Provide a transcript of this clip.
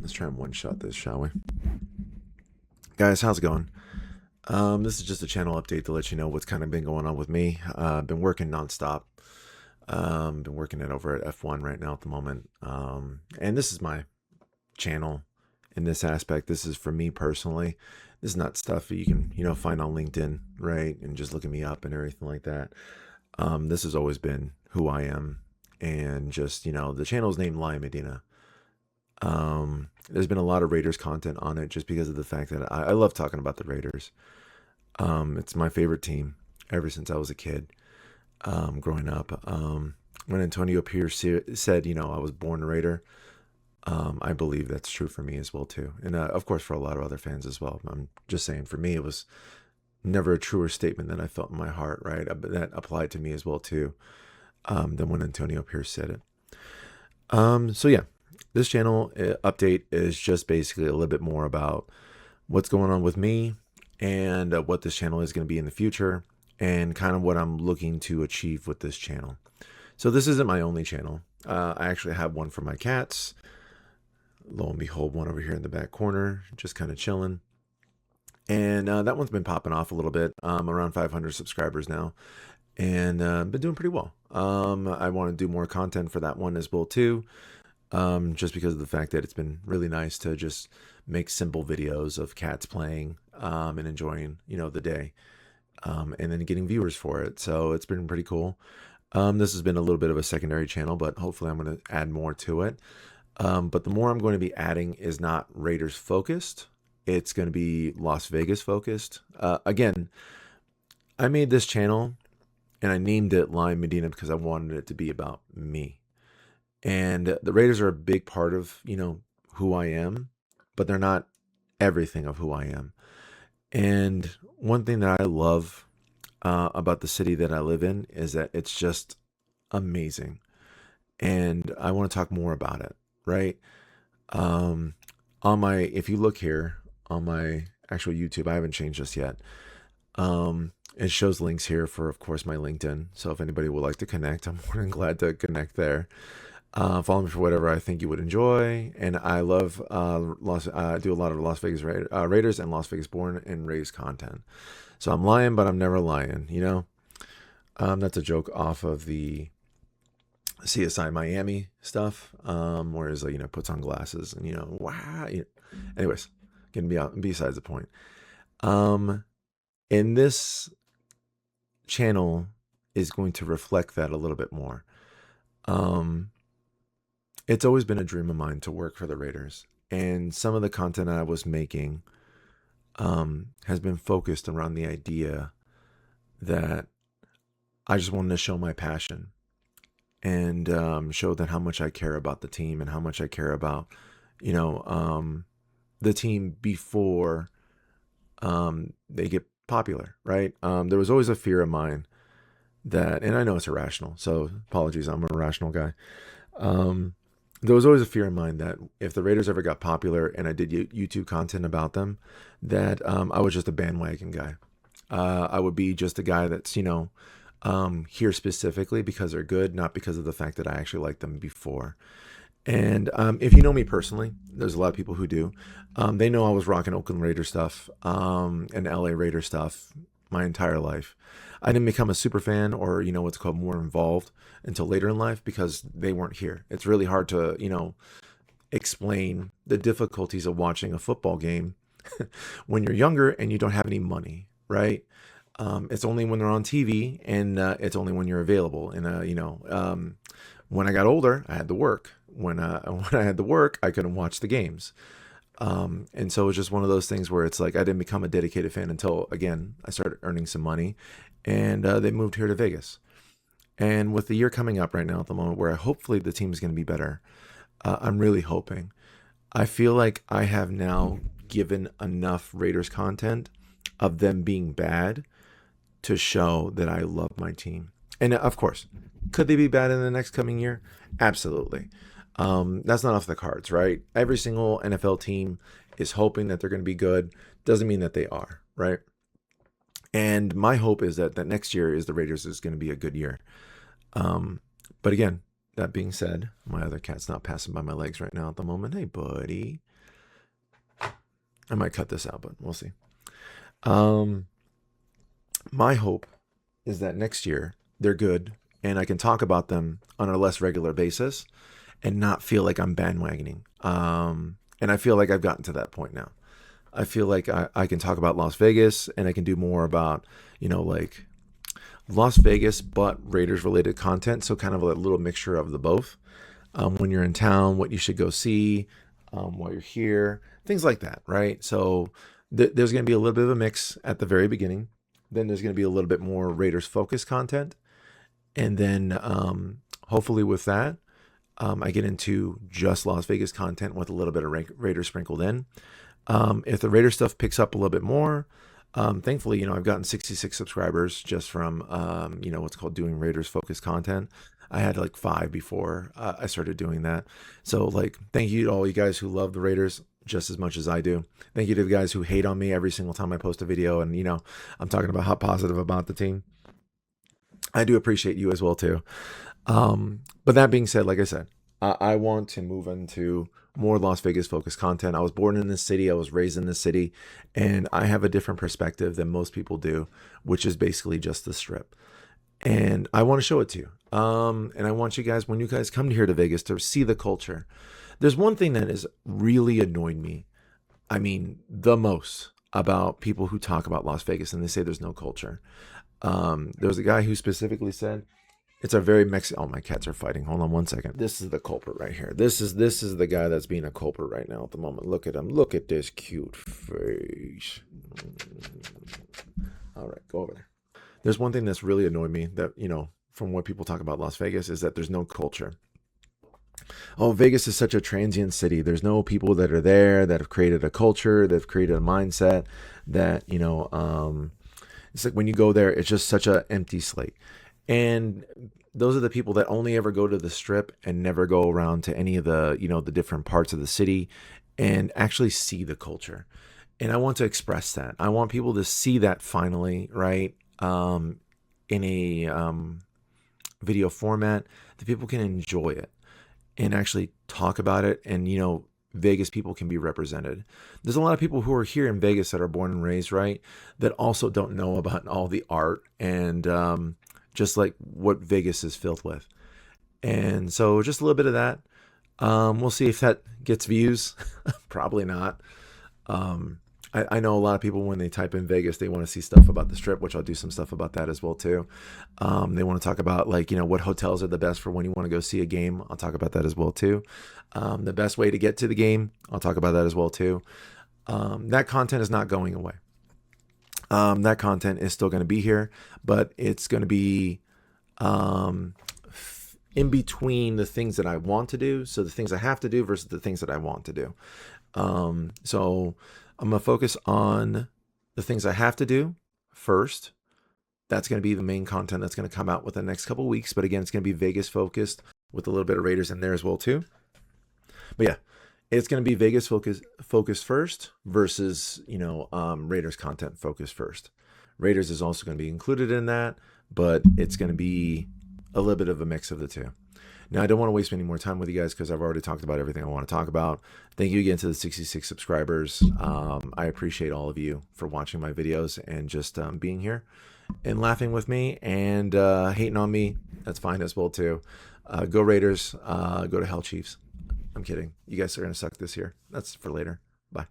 Let's try and one-shot this, shall we? Guys, how's it going? This is just a channel update to let you know what's kind of been going on with me. I've been working nonstop. Been working it over at F1 right now at the moment. And this is my channel in this aspect. This is for me personally. This is not stuff that you can, find on LinkedIn, right? And just looking me up and everything like that. This has always been who I am. And just, the channel is named Lion Medina. There's been a lot of Raiders content on it just because of the fact that I love talking about the Raiders. It's my favorite team ever since I was a kid, growing up. When Antonio Pierce said, I was born a Raider, I believe that's true for me as well, too. And, of course, for a lot of other fans as well. I'm just saying, for me, it was never a truer statement that I felt in my heart, right? That applied to me as well, too, than when Antonio Pierce said it. So, yeah. This channel update is just basically a little bit more about what's going on with me and what this channel is going to be in the future and kind of what I'm looking to achieve with this channel. So this isn't my only channel. I actually have one for my cats. Lo and behold, one over here in the back corner, just kind of chilling. And that one's been popping off a little bit. Around 500 subscribers now. And been doing pretty well. I want to do more content for that one as well, too. Just because of the fact that it's been really nice to just make simple videos of cats playing and enjoying, the day, and then getting viewers for it. So it's been pretty cool. This has been a little bit of a secondary channel, but hopefully I'm going to add more to it. But the more I'm going to be adding is not Raiders focused. It's going to be Las Vegas focused. Again, I made this channel and I named it Lion Medina because I wanted it to be about me. And the Raiders are a big part of, who I am, but they're not everything of who I am. And one thing that I love about the city that I live in is that it's just amazing. And I want to talk more about it, right? If you look here on my actual YouTube, I haven't changed this yet. It shows links here for, of course, my LinkedIn. So if anybody would like to connect, I'm more than glad to connect there. Follow me for whatever I think you would enjoy. And I love I do a lot of Las Vegas Raiders and Las Vegas born and raised content. So I'm lying, but I'm never lying, That's a joke off of the CSI Miami stuff, where he's like, puts on glasses and, wow. Anyways, getting besides the point. And this channel is going to reflect that a little bit more. It's always been a dream of mine to work for the Raiders. And some of the content I was making has been focused around the idea that I just wanted to show my passion and show that how much I care about the team and how much I care about, the team before they get popular, right? There was always a fear of mine that, and I know it's irrational, so apologies, I'm an irrational guy. There was always a fear in mind that if the Raiders ever got popular and I did YouTube content about them, that I was just a bandwagon guy. I would be just a guy that's, here specifically because they're good, not because of the fact that I actually liked them before. And if you know me personally, there's a lot of people who do. They know I was rocking Oakland Raider stuff and LA Raider stuff my entire life. I didn't become a super fan or, what's called more involved until later in life because they weren't here. It's really hard to, explain the difficulties of watching a football game when you're younger and you don't have any money, right? It's only when they're on TV and it's only when you're available. And, when I got older, I had to work. When I had to work, I couldn't watch the games. And so it was just one of those things where it's like I didn't become a dedicated fan until, again, I started earning some money and they moved here to Vegas. And with the year coming up right now at the moment where hopefully the team is going to be better, I'm really hoping. I feel like I have now given enough Raiders content of them being bad to show that I love my team. And of course, could they be bad in the next coming year? Absolutely. That's not off the cards, right? Every single NFL team is hoping that they're going to be good. Doesn't mean that they are, right? And my hope is that next year is the Raiders is going to be a good year. But again, that being said, my other cat's not passing by my legs right now at the moment. Hey, buddy. I might cut this out, but we'll see. Um, my hope is that next year they're good and I can talk about them on a less regular basis and not feel like I'm bandwagoning. And I feel like I've gotten to that point now. I feel like I can talk about Las Vegas and I can do more about, like Las Vegas, but Raiders related content. So kind of a little mixture of the both. When you're in town, what you should go see while you're here, things like that, right? So there's going to be a little bit of a mix at the very beginning. Then there's going to be a little bit more Raiders focused content. And then hopefully with that, I get into just Las Vegas content with a little bit of Raiders sprinkled in. If the Raiders stuff picks up a little bit more, thankfully, I've gotten 66 subscribers just from, what's called doing Raiders focused content. I had like 5 before I started doing that. So like, thank you to all you guys who love the Raiders just as much as I do. Thank you to the guys who hate on me every single time I post a video. And, I'm talking about how positive about the team. I do appreciate you as well too. But that being said, like I said, I want to move into more Las Vegas focused content. I was born in this city. I was raised in this city, and I have a different perspective than most people do, which is basically just the strip. And I want to show it to you. And I want you guys, when you guys come here to Vegas, to see the culture. There's one thing that has really annoyed me. I mean, the most about people who talk about Las Vegas and they say there's no culture. There was a guy who specifically said, it's a very Mexican. Oh, my cats are fighting. Hold on one second. This is the culprit right here. This is the guy that's being a culprit right now at the moment. Look at him. Look at this cute face. All right, go over there. There's one thing that's really annoyed me that, from what people talk about Las Vegas is that there's no culture. Oh, Vegas is such a transient city. There's no people that are there that have created a culture, that have created a mindset that, it's like when you go there, it's just such an empty slate. And those are the people that only ever go to the strip and never go around to any of the, the different parts of the city and actually see the culture. And I want to express that. I want people to see that finally, right? In a video format that people can enjoy it and actually talk about it. And, Vegas people can be represented. There's a lot of people who are here in Vegas that are born and raised, right? That also don't know about all the art and, just like what Vegas is filled with. And so just a little bit of that. We'll see if that gets views. Probably not. I know a lot of people when they type in Vegas, they want to see stuff about the strip, which I'll do some stuff about that as well too. They want to talk about like, what hotels are the best for when you want to go see a game. I'll talk about that as well too. The best way to get to the game. I'll talk about that as well too. That content is not going away. That content is still going to be here, but it's going to be in between the things that I want to do. So the things I have to do versus the things that I want to do. So I'm going to focus on the things I have to do first. That's going to be the main content that's going to come out within the next couple of weeks. But again, it's going to be Vegas focused with a little bit of Raiders in there as well too. But yeah, it's going to be Vegas focused first versus, Raiders content focused first. Raiders is also going to be included in that, but it's going to be a little bit of a mix of the two. Now, I don't want to waste any more time with you guys because I've already talked about everything I want to talk about. Thank you again to the 66 subscribers. I appreciate all of you for watching my videos and just being here and laughing with me and hating on me. That's fine as well, too. Go Raiders. Go to Hell Chiefs. I'm kidding. You guys are going to suck this year. That's for later. Bye.